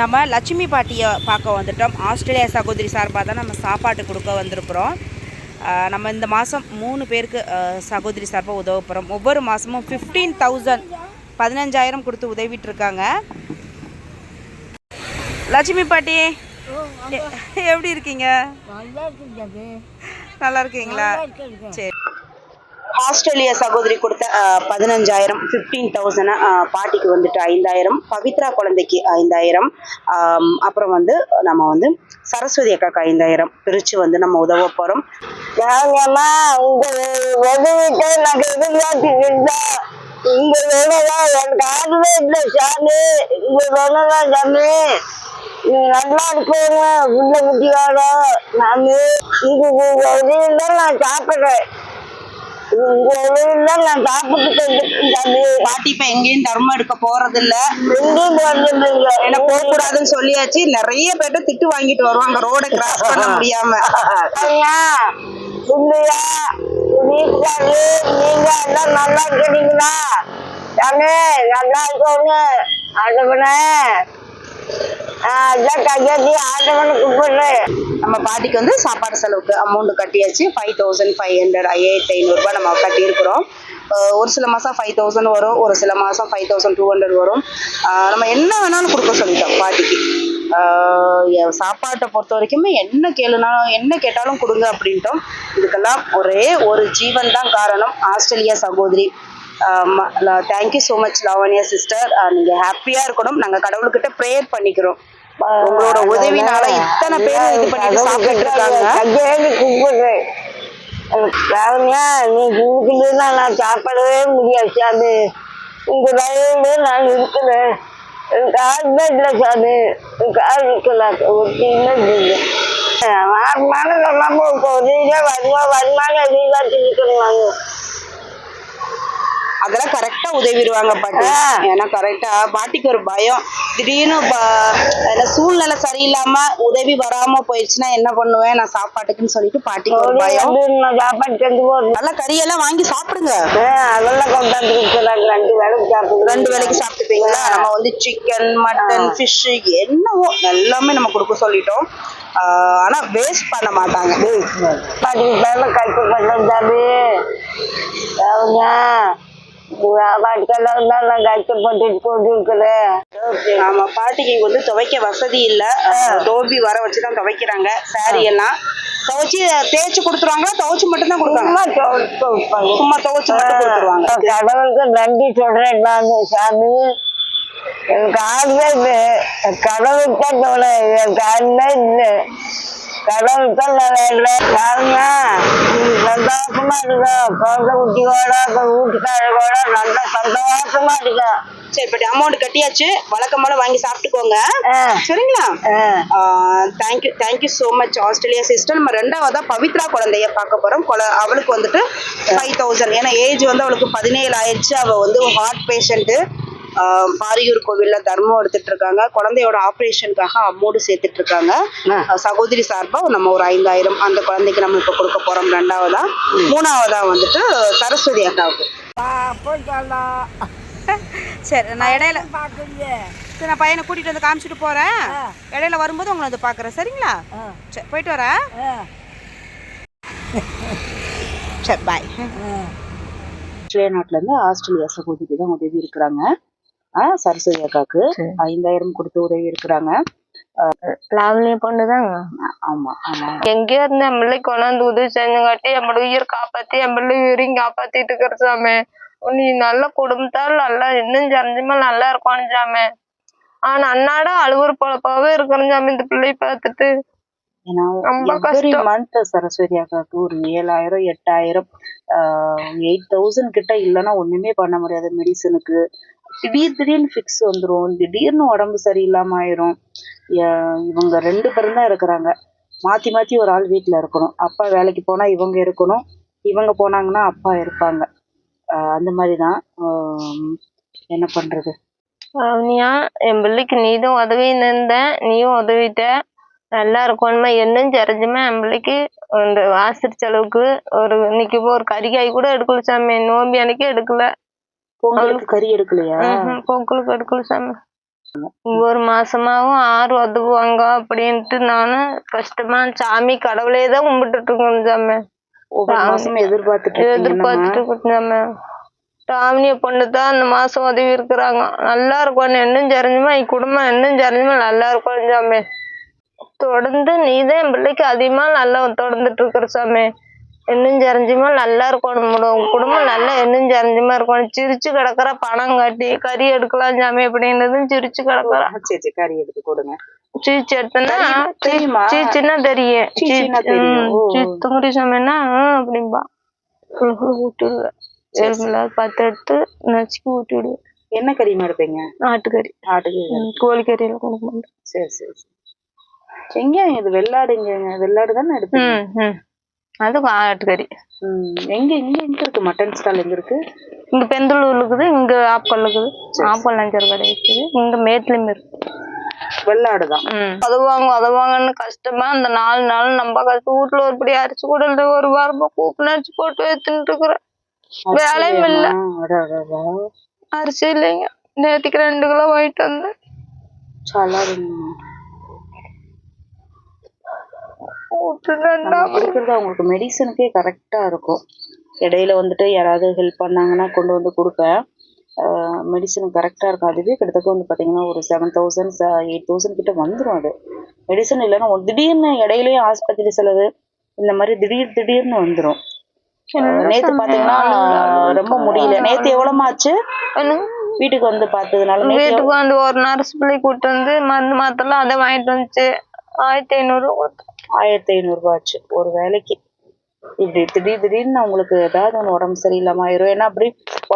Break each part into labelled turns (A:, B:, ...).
A: நம்ம லட்சுமி பாட்டியை பார்க்க வந்துட்டோம். ஆஸ்திரேலியா சகோதரி சார்பாக தான் நம்ம சாப்பாட்டு கொடுக்க வந்திருக்கிறோம். நம்ம இந்த மாதம் 3 பேருக்கு சகோதரி சார்பாக உதவ போகிறோம். ஒவ்வொரு மாதமும் 15,000 15,000 கொடுத்து உதவிட்டு இருக்காங்க. லட்சுமி பாட்டி எப்படி இருக்கீங்க? நல்லா இருக்கீங்களா? சரி. ஆஸ்திரேலியா சகோதரி கொடுத்த 15,000 15,000 பாட்டிக்கு வந்துட்டு 5,000, பவித்ரா குழந்தைக்கு 5,000, அப்புறம் வந்து நம்ம வந்து சரஸ்வதி அக்காக்கு 5,000 பிரித்து வந்து நம்ம உதவ போகிறோம்.
B: நல்லா இருக்கோங்க புள்ள குட்டியோட நான் நான் சாப்பிட்றேன். நான் சாப்பிட்டு
A: பாட்டி இப்ப எங்கேயும் தர்மம் எடுக்க போறது இல்ல,
B: என்ன
A: போக கூடாதுன்னு சொல்லியாச்சு. நிறைய பேர்ட்ட திட்டு வாங்கிட்டு வருவாங்க ரோட கிராஸ் பண்ண முடியாம.
B: இல்லையா வீட்டுக்காரு நீங்க எல்லாம் நல்லா இருக்கிறீங்களா? தானே நல்லா இருக்கோங்க. ஆண்டவனே கையாட்டி ஆண்டவனை கூப்பிடுறேன்.
A: நம்ம பாட்டிக்கு வந்து சாப்பாடு செலவுக்கு அமௌண்ட் கட்டியாச்சு. 5,500 5,500 ரூபாய் நம்ம கட்டியிருக்கிறோம். ஒரு சில மாதம் 5,000 வரும், ஒரு சில மாதம் 5,200 வரும். நம்ம என்ன வேணாலும் கொடுக்க சொல்லிட்டோம் பாட்டிக்கு. சாப்பாட்டை பொறுத்த வரைக்குமே என்ன கேட்டாலும் கொடுங்க அப்படின்ட்டோம். இதுக்கெல்லாம் ஒரே ஒரு ஜீவன் தான் காரணம், ஆஸ்திரேலியா சகோதரி. Thank you so much Lavanya sister. நீங்கள் ஹாப்பியாக இருக்கணும். நாங்கள் கடவுள்கிட்ட ப்ரேயர் பண்ணிக்கிறோம். உங்களோட உதவினால இத்தனை பேர் இது பண்ணிட்டு சாப்பிட்டு இருக்காங்க.
B: கூப்பிடுறேன் லாவண்யா, நீ கூப்பிட்டுன்னா நான் சாப்பிடவே முடியாது சாமி. உங்க தயவுல நான் இருக்கிறேன். எனக்கு ஆளுமே இல்லை சாமி, எனக்கு ஆள் இருக்கல. ஒரு வருமானம் சொல்லாம வருமானம் எதுவும் இருக்கணும். நாங்கள்
A: அதெல்லாம் கரெக்டா உதவிடுவாங்க பாட்டி. ஏன்னா கரெக்டா பாட்டிக்கு ஒரு பயம், திடீர்னு சூழ்நிலை சரியில்லாம உதவி வராம போயிடுச்சுன்னா என்ன பண்ணுவேன் நான் சாப்பாட்டுக்குன்னு சொல்லிட்டு பாட்டிக்கு ஒரு பயம்.
B: சாப்பாடு
A: நல்லா கறியெல்லாம் வாங்கி சாப்பிடுங்க.
B: அதெல்லாம் கொண்டாந்து
A: 2 வேளைக்கு சாப்பிட்டுப்பீங்களா? நம்ம வந்து சிக்கன், மட்டன், ஃபிஷ் என்னவோ எல்லாமே நம்ம கொடுக்க சொல்லிட்டோம். ஆனா வேஸ்ட் பண்ண மாட்டாங்க. ஆமா, பாட்டிக்கு வந்து துவைக்க வசதி இல்ல, டோபி வர வச்சுதான் துவைக்கிறாங்க. சாரி எல்லாம் துவைச்சு தேய்ச்சி கொடுத்துருவாங்களா? துவைச்சு மட்டும் தான் கொடுப்பாங்க. சும்மா துவைச்சு மட்டும் கொடுத்துருவாங்க.
B: கடவுளுக்கு நன்றி சொல்றேன் நான் சாமி. எனக்கு ஆளுமே இல்லை, கடவுளுக்கு தான் தோணும். எனக்கு ஆளுமே இல்லை, கடவுளுக்கு தான் சந்தோஷமா இருக்கோம். குழந்தை குட்டியோட வீட்டுக்காரரோட நல்லா சந்தோஷமா இருக்கோம்.
A: சரி பாட்டி, அமௌண்ட் கட்டியாச்சு. வழக்கம் போல வாங்கி சாப்பிட்டுக்கோங்க, சரிங்களா? Thank you so much Australia sister. நம்ம 2வதா பவித்ரா குழந்தைய பார்க்க போறோம். அவளுக்கு வந்துட்டு 5,000, ஏன்னா ஏஜ் வந்து அவளுக்கு 17 ஆயிடுச்சு. அவள் வந்து ஹார்ட் பேஷண்ட்டு. பாரியூர் கோவில்ல தர்மம் எடுத்துட்டு இருக்காங்க. குழந்தையோட ஆப்ரேஷனுக்காக அமௌண்ட் சேர்த்துட்டு இருக்காங்க. சகோதரி சார்பா நம்ம ஒரு 5,000 அந்த குழந்தைக்கு நம்ம இப்ப கொடுக்க போறோம். 2வதா 3வதா வந்துட்டு சரஸ்வதி அக்காவுக்கு. சரி, நான் இடையில சரி, நான் பையனை கூட்டிட்டு வந்து காமிச்சிட்டு போறேன். இடையில வரும்போது உங்களை வந்து பாக்குறேன், சரிங்களா? சரி, போயிட்டு வரேன். சரி, பாய். ஆஸ்திரேலியா நாட்டுல இருந்து ஆஸ்திரேலியா சகோதரி தான் உதவி இருக்கிறாங்க. சரஸ்வதி அக்காவுக்கு 5,000 கொடுத்து உதவி இருக்கிறாங்க.
C: லாவண்யா பொண்ணுதாங்க.
A: ஆமா ஆமா,
C: எங்கேயோ இருந்து என் பிள்ளை கொண்டாந்து உதவி செஞ்சுங்காட்டி என் பிள்ளை உயிர் காப்பாத்தி என் பிள்ளை உயிரையும் காப்பாத்திட்டு இருக்கிறாமே. நீ நல்ல குடும்பத்தால் நல்லா இன்னும் தெரிஞ்சுமா நல்லா இருக்கணும் சாமி. ஆனா அன்னாட அழுவுற பொழப்பாவே இருக்கிறேன் சாமி இந்த பிள்ளைய பார்த்துட்டு. ரொம்ப கஷ்டம்.
A: சரஸ்வதி அக்காவுக்கு ஒரு 7,000 8,000 8,000 கிட்ட இல்லைன்னா ஒண்ணுமே பண்ண முடியாது. மெடிசனுக்கு திடீர்னு ஃபிக்ஸ் வந்துடும், திடீர்னு உடம்பு சரியில்லாம ஆயிரும். இவங்க 2 பேரும் தான் இருக்கிறாங்க. மாத்தி மாத்தி ஒரு ஆள் வீட்டுல இருக்கணும். அப்பா வேலைக்கு போனா இவங்க இருக்கணும், இவங்க போனாங்கன்னா அப்பா இருப்பாங்க. அந்த மாதிரிதான். என்ன பண்றது?
C: அவனியா என் பிள்ளைக்கு நீதும் உதவி இருந்த, நீயும் உதவிட்ட. நல்லா இருக்கணுமா என்னன்னு தெரிஞ்சுமா என் பிள்ளைக்கு இந்த ஆசிரி செலவுக்கு இன்னைக்கு ஒரு கறிக்காய் கூட எடுக்கல சாமி. நோம்பி அன்னைக்கு எடுக்கல.
A: பொங்கலுக்கு கறி எடுக்கலையா?
C: பொங்கலுக்கு எடுக்கல சாமி. ஒவ்வொரு மாசமாவும் ஆறு உதவுவாங்க அப்படின்ட்டு நானும் கஷ்டமா சாமி கடவுளே தான் கும்பிட்டுட்டு இருக்கோம் சாமி.
A: ஒவ்வொரு மாசமும் எதிர்பார்த்துட்டு
C: எதிர்பார்த்துட்டு இருக்கோம் சாமி. ராமினிய பொண்ணு தான் இந்த மாசம் உதவி இருக்கிறாங்க. நல்லா இருக்கும், இன்னும் தெரிஞ்சுமா என் குடும்பம் இன்னும் தெரிஞ்சுமா நல்லா இருக்கும் சாமி. தொடர்ந்து நீதான் என் பிள்ளைக்கு அதிகமா நல்லா தொடர்ந்துட்டு இருக்கிற சாமி. இன்னும் தெரிஞ்சுமா நல்லா இருக்கணும், உங்க குடும்பம் நல்லா இன்னும் தெரிஞ்சுமா இருக்கணும். சிரிச்சு கிடக்குற பணம் கட்டி கறி எடுக்கலாம் சாமி அப்படின்றதும் சிரிச்சு கிடக்குற.
A: சரி கறி எடுத்து கொடுங்க.
C: சீச்சு எடுத்தனா
A: தெரியுமா?
C: சீச்சுன்னா தெரியும்.
A: சீச்சுன்னா தெரியும்.
C: துங்குடி சாமின்னா அப்படின்பா. ஊட்டிடுவேன் எலும்புல பார்த்து எடுத்து நச்சுக்கி ஊட்டி விடுவேன்.
A: என்ன கறிமா எடுப்பீங்க?
C: ஆட்டுக்கறி.
A: ஆட்டுக்கறி.
C: கோழிக்கறியில கொடுக்க மாட்டேன்.
A: சரி சரி சரி. எங்க இது வெள்ளாடுங்க? வெள்ளாடு தானே எடுப்பீங்க?
C: அது ஆட்டுக்கறி.
A: எங்க எங்க எங்க இருக்கு மட்டன் ஸ்டால்? எங்க இருக்கு?
C: இங்க பெந்தலூர்ல இருக்குது, இங்க ஆப்பல் இருக்குது. ஆப்பல் அஞ்சர் கடை இருக்குது, இங்க மேட்லயும் இருக்கு.
A: வெள்ளாடுதான்.
C: உதவாங்கன்னு கஷ்டமா அந்த 4 நாள் நம்ம கஷ்டம். வீட்டுல ஒருபடி அரிசி கூட இல்ல, ஒரு வாரமா கூப்பிட்டு அரிசி போட்டு வைத்துட்டு இருக்கிறேன். வேலையும் இல்ல, அரிசி இல்லைங்க. நேற்றுக்கு 2 கிலோ வாங்கிட்டு வந்தேன்.
A: உங்களுக்கு மெடிசனுக்கே கரெக்டா இருக்கும். இடையில வந்துட்டு யாராவது ஹெல்ப் பண்ணாங்கன்னா கொண்டு வந்து கொடுப்பேன். மெடிசன் கரெக்டா இருக்கும். அதுவே கிட்டத்தட்ட வந்து பாத்தீங்கன்னா ஒரு 7,000 8,000 கிட்ட வந்துடும். அது மெடிசன் இல்லைன்னா திடீர்னு இடையிலயும் ஆஸ்பத்திரி செலவு இந்த மாதிரி திடீர்னு வந்துடும். நேத்து பாத்தீங்கன்னா ரொம்ப முடியல. நேத்து எவ்வளவு ஆச்சு? வீட்டுக்கு வந்து பார்த்ததுனால
C: வீட்டுக்கு வந்து ஒரு நர்ஸ் பிள்ளை கூட்டு வந்து மருந்து மாத்தலாம் அதை வாங்கிட்டு வந்துச்சு. 1500
A: ரூபாய் ஆச்சு ஒரு வேலைக்கு. இப்படி திடீர்னு அவங்களுக்கு ஏதாவது ஒன்று உடம்பு சரியில்லாம ஆயிரும். ஏன்னா அப்படி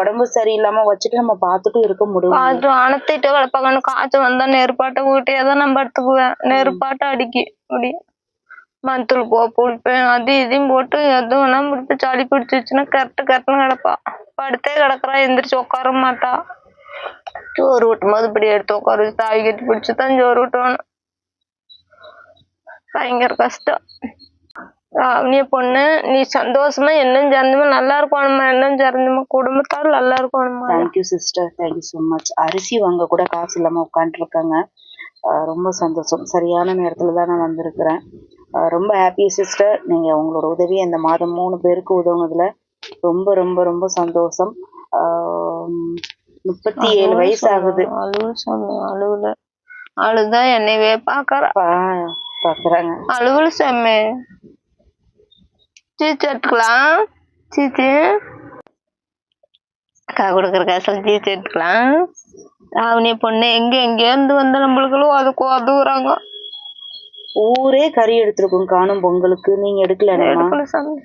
A: உடம்பு சரியில்லாம வச்சுட்டு நம்ம பார்த்துட்டு இருக்க முடியும்.
C: அணைத்திட்டு வளர்ப்பாங்க. காய்ச்சல் வந்தா நெருப்பாட்டை ஊட்டியே தான் நம்ம எடுத்துக்குவேன். நெருப்பாட்டை அடிக்கி அப்படி மஞ்சள் புளிப்பேன் அது இதையும் போட்டு எதுவும் வேணா முடிப்பு. சளி பிடிச்சிச்சுன்னா கரெக்டுன்னு கிடப்பா. படுத்தே கிடக்குறா, எந்திரிச்சு உட்கார மாட்டா. சோறு ஊட்டும் போது இப்படி எடுத்து உட்கார வச்சு தாய் கட்டி பிடிச்சுதான் சோறு ஊட்டணும். பயங்கர கஷ்டம். நீ பொண்ணு, நீ சந்தோஷமா என்னன்னு தெரிஞ்சுமா நல்லா இருக்கணுமா, என்னன்னு தெரிஞ்சுமா குடும்பத்தால் நல்லா இருக்கணுமா.
A: Thank you sister, thank you so much. அரிசி வாங்க கூட காசு இல்லாம உட்காந்துருக்காங்க. ரொம்ப சந்தோஷம். சரியான நேரத்துல தான் நான் வந்திருக்கிறேன். ரொம்ப ஹாப்பி சிஸ்டர். நீங்க உங்களோட உதவி இந்த மாதம் 3 பேருக்கு உதவுனதுல ரொம்ப ரொம்ப ரொம்ப சந்தோஷம். 37 வயசு ஆகுது.
C: அழுதான் என்னையவே பாக்குறாங்க. அழுவல சாமி. சீச்சு எடுத்துக்கலாம். சீச்சு கொடுக்குற காசு சீச்சு எடுத்துக்கலாம். அவனே பொண்ணு எங்க இருந்து வந்த நம்மளுக்குள்ள அதுக்கு உதவுறாங்க.
A: ஊரே கறி எடுத்துருக்கும் காணும் பொங்கலுக்கு. நீங்க எடுக்கல
C: சாமி.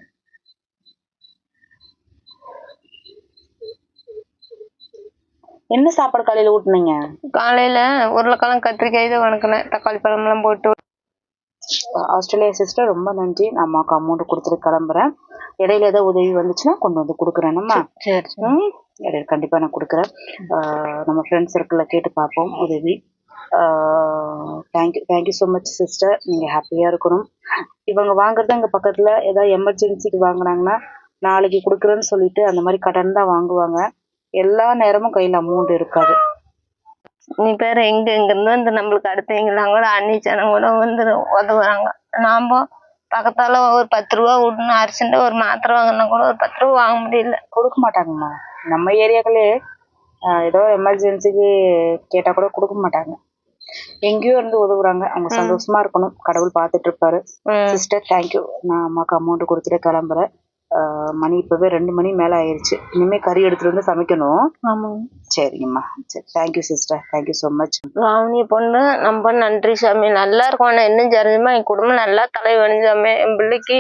A: என்ன சாப்பாடு காலையில ஊட்டுனீங்க?
C: காலையில உருளைக்கிழங்கு கத்திரிக்காய் தான் வணக்கினேன், தக்காளி பழம் எல்லாம் போட்டு.
A: ஆஸ்திரேலியா சிஸ்டர் ரொம்ப நன்றி. நான் அம்மாவுக்கு அமௌண்ட் கொடுத்துட்டு கிளம்புறேன். இடையில ஏதாவது உதவி வந்துச்சுன்னா கொண்டு வந்து கொடுக்குறேன். நம்ம இடையில கண்டிப்பா நான் கொடுக்குறேன். நம்ம ஃப்ரெண்ட்ஸ் சர்க்கிள்ல கேட்டு பார்ப்போம் உதவி. Thank you so much sister. நீங்க ஹாப்பியா இருக்கணும். இவங்க வாங்குறது அங்க பக்கத்துல ஏதாவது எமர்ஜென்சிக்கு வாங்கினாங்கன்னா நாளைக்கு கொடுக்குறேன்னு சொல்லிட்டு அந்த மாதிரி கடன் தான் வாங்குவாங்க. எல்லா நேரமும் கையில அமௌண்ட் இருக்காது.
C: நீ பேர் எங்க இருந்து வந்து நம்மளுக்கு அடுத்தவங்களாம் கூட அன்னிச்சனம் கூட வந்து உதவுறாங்க. நாம பக்கத்தால ஒரு 10 ரூபா விடணும், அரிசிண்ட ஒரு மாத்திரை வாங்கினா கூட ஒரு 10 ரூபா வாங்க முடியல.
A: கொடுக்க மாட்டாங்கம்மா. நம்ம ஏரியாக்களே ஏதோ எமர்ஜென்சிக்கு கேட்டா கூட கொடுக்க மாட்டாங்க. எங்கேயோ இருந்து உதவுறாங்க. அவங்க சந்தோஷமா இருக்கணும். கடவுள் பார்த்துட்டு இருப்பாரு. Sister thank you. நான் அம்மாவுக்கு அமௌண்ட் கொடுத்துட்டு கிளம்புறேன். மணி இப்பவே 2 மணி மேல ஆயிடுச்சு. இனிமே கறி எடுத்துட்டு வந்து சமைக்கணும். சரிங்கம்மா. சரி thank you sister, thank you so much.
C: ராவணிய பொண்ணு ரொம்ப நன்றி சாமி. நல்லா இருக்கும். இன்னும் தெரிஞ்சுமா என் குடும்பம் நல்லா தலைவணி சாமி. என் பிள்ளைக்கு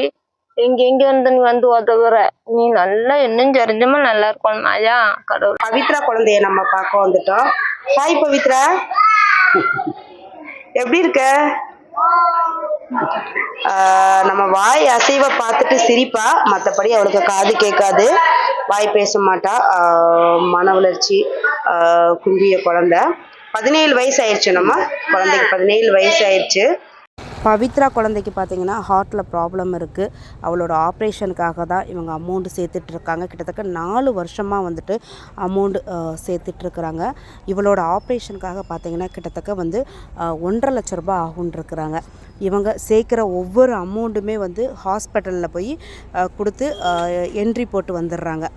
C: எங்க வந்து நீ வந்து உதவுற. நீ நல்லா இன்னும் தெரிஞ்சுமா நல்லா இருக்கணும். ஐயா கடவுள்.
A: பவித்ரா குழந்தைய நம்ம பார்க்க வந்துட்டோம். ஹாய் பவித்ரா, எப்படி இருக்க? நம்ம வாய் அசைவ பார்த்துட்டு சிரிப்பா, மற்றபடி அவளுக்கு காது கேட்காது, வாய் பேச மாட்டா. மன வளர்ச்சி குந்திய குழந்தை. 17 வயசு ஆயிடுச்சு. நம்ம குழந்தைக்கு 17 வயசு ஆயிடுச்சு. பவித்ரா குழந்தைக்கு பார்த்தீங்கன்னா ஹார்ட்டில் ப்ராப்ளம் இருக்குது. அவளோட ஆப்ரேஷனுக்காக தான் இவங்க அமௌண்ட்டு சேர்த்துட்ருக்காங்க. கிட்டத்தட்ட 4 வருஷமாக வந்துட்டு அமௌண்ட்டு சேர்த்துட்ருக்குறாங்க. இவளோட ஆப்ரேஷனுக்காக பார்த்தீங்கன்னா கிட்டத்தட்ட வந்து 1,50,000 ரூபாய் ஆகுன்ருக்குறாங்க. இவங்க சேர்க்குற ஒவ்வொரு அமௌண்ட்டுமே வந்து ஹாஸ்பிட்டலில் போய் கொடுத்து என்ட்ரி போட்டு வந்துடுறாங்க.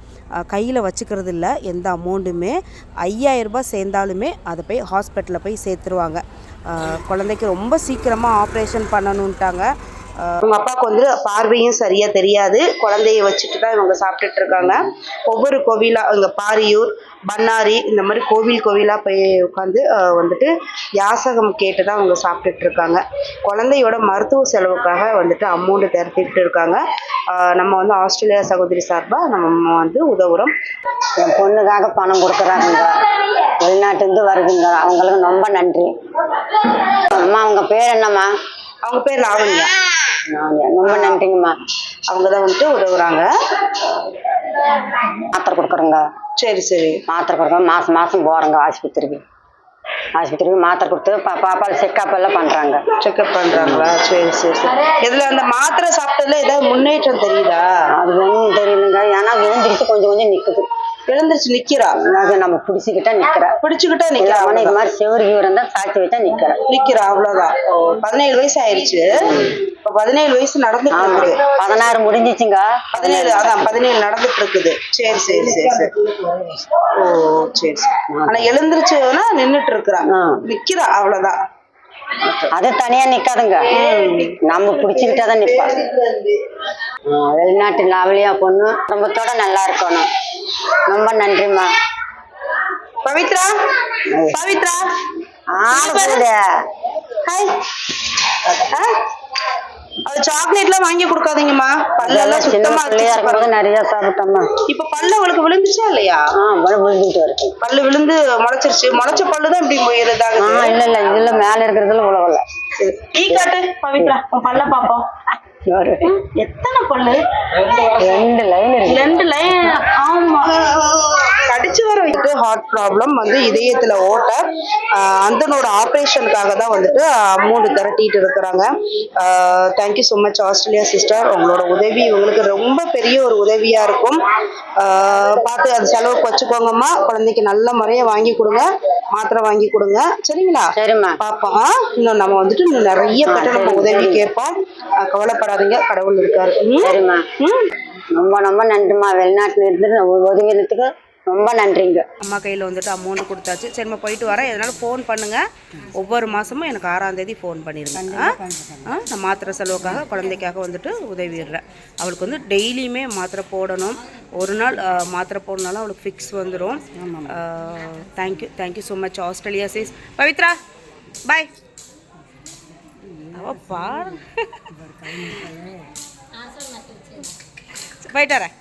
A: கையில் வச்சுக்கிறது இல்லை. எந்த அமௌண்ட்டுமே 5,000 ரூபாய் சேர்ந்தாலுமே அதை போய் ஹாஸ்பிட்டலில் போய் சேர்த்துருவாங்க. குழந்தைக்கு ரொம்ப சீக்கிரமாக ஆப்ரேஷன் பண்ணணுன்ட்டாங்க. அவங்க அப்பாவுக்கு வந்து பார்வையும் சரியாக தெரியாது. குழந்தைய வச்சுட்டு தான் இவங்க சாப்பிட்டுட்டு இருக்காங்க. ஒவ்வொரு கோவிலாக இங்கே பாரியூர், பண்ணாரி இந்த மாதிரி கோவிலாக போய் உட்காந்து வந்துட்டு யாசகம் கேட்டு தான் அவங்க சாப்பிட்டுட்டு இருக்காங்க. குழந்தையோட மருத்துவ செலவுக்காக வந்துட்டு அமௌண்ட்டு திரட்டிட்டு இருக்காங்க. நம்ம வந்து ஆஸ்திரேலியா சகோதரி சார்பாக நம்ம வந்து உதவுறோம்.
B: என் பொண்ணுக்காக பணம் கொடுக்குறாங்க, வெளிநாட்டுலேருந்து வருதுங்க. அவங்களுக்கு ரொம்ப நன்றி. அம்மா அவங்க பேர் என்னம்மா?
A: அவங்க பேர் லாவண்யா.
B: ரொம்ப நன்றிங்கம்மா.
A: அவங்க தான் வந்துட்டு உதவுறாங்க.
B: மாத்திரை கொடுக்குறோங்க.
A: சரி சரி.
B: மாத்திரை கொடுக்குறோம். மாதம் மாதம் போகிறோங்க ஆஸ்பத்திரிக்கு மாத்திரை கொடுத்து பாப்பா செக்கப் எல்லாம் பண்ணுறாங்க.
A: செக்அப் பண்ணுறாங்களா? சரி சரி சரி. இதில் அந்த மாத்திரை சாப்பிட்டதுல ஏதாவது முன்னேற்றம் தெரியுதா?
B: அது ஒன்றும் தெரியலங்க. ஏன்னா விழுந்துருச்சு, கொஞ்சம் கொஞ்சம் நிற்குது.
A: எழுந்திருச்சு நிக்கிறா.
B: நம்ம பிடிச்சிக்கிட்டா நிக்கிறா.
A: பிடிச்சுக்கிட்டா நிக்கிறா.
B: இது மாதிரி செவருக்கு இருந்தா சாட்சி வச்சா நிக்கிறா.
A: அவ்வளவுதான். 17 வயசு ஆயிடுச்சு. இப்ப 17 வயசு நடந்துட்டு இருக்குது.
B: 16 முடிஞ்சிச்சுங்க.
A: 17 அதான் 17 நடந்துட்டு இருக்குது. சரி சரி சரி சரி. ஓ சரி சரி. ஆனா எழுந்திருச்சுன்னா நின்னுட்டு இருக்கிறா. நிக்கிறா அவ்வளவுதான்.
B: அது தனியா நிக்காதுங்க. நம்ம பிடிச்சுக்கிட்டாதான் நிப்பா. வெளிநாட்டு லாவலியா பொண்ணு குடும்பத்தோட நல்லா இருக்கணும். ரொம்ப நன்றிம்மா.
A: பவித்ரா பவித்ரா அது சாக்லேட்லாம் வாங்கி கொடுக்காதீங்கம்மா. பல்லெல்லாம் சுத்தமா இருக்கும்போது
B: நிறைய சாப்பிட்டோம்மா.
A: இப்ப பல்லு அவளுக்கு விழுந்துச்சா இல்லையா?
B: விழுந்துட்டு இருக்கு.
A: பல்லு விழுந்து முளைச்சிருச்சு. முளைச்ச பல்லுதான் இப்படி போயிருதாங்க.
B: இல்ல இல்ல, இதுல மேல இருக்கிறதுல உழவல.
A: நீ காட்டு பவித்ரா உன் பல்ல பாப்போம். எத்தனை பல்லு?
B: 2 லைன்.
A: 2 லைன். ஆமா. கடிச்சு வர வைத்து ஹார்ட் ப்ராப்ளம் வந்து இதயத்துல ஓட்ட அந்தனோட ஆப்ரேஷனுக்காக தான் வந்துட்டு அமௌண்ட் திரட்டிட்டு இருக்கிறாங்க. Thank you so much Australia sister. உங்களோட உதவி இவங்களுக்கு ரொம்ப பெரிய ஒரு உதவியா இருக்கும். பார்த்து அது செலவுக்கு வச்சுக்கோங்கம்மா. குழந்தைக்கு நல்ல முறையை வாங்கி கொடுங்க, மாத்திரை வாங்கி கொடுங்க. சரிங்களா?
B: சரிம்மா.
A: பாப்போம். இன்னும் நம்ம வந்துட்டு இன்னும் நிறைய பேர் நம்ம உதவி கேட்போம். கவலைப்படாதீங்க, கடவுள் இருக்காரு.
B: சரிம்மா. ரொம்ப ரொம்ப நன்றிம்மா. வெளிநாட்டுல இருந்து உதவிக்கு ரொம்ப நன்றிங்க.
A: அம்மா கையில் வந்துட்டு அமௌண்ட் கொடுத்தாச்சு. சரிம்மா போயிட்டு வரேன். எதனால ஃபோன் பண்ணுங்கள். ஒவ்வொரு மாதமும் எனக்கு 6ஆம் தேதி ஃபோன் பண்ணிடுங்க. நான் மாத்திரை செலவுக்காக குழந்தைக்காக வந்துட்டு உதவிடுறேன். அவளுக்கு வந்து டெய்லியுமே மாத்திரை போடணும். ஒரு நாள் மாத்திரை போடனாலும் அவளுக்கு ஃபிக்ஸ் வந்துடும். Thank you so much Australia sis. Pavithra bye. அவப்பா போயிட்டு வரேன்.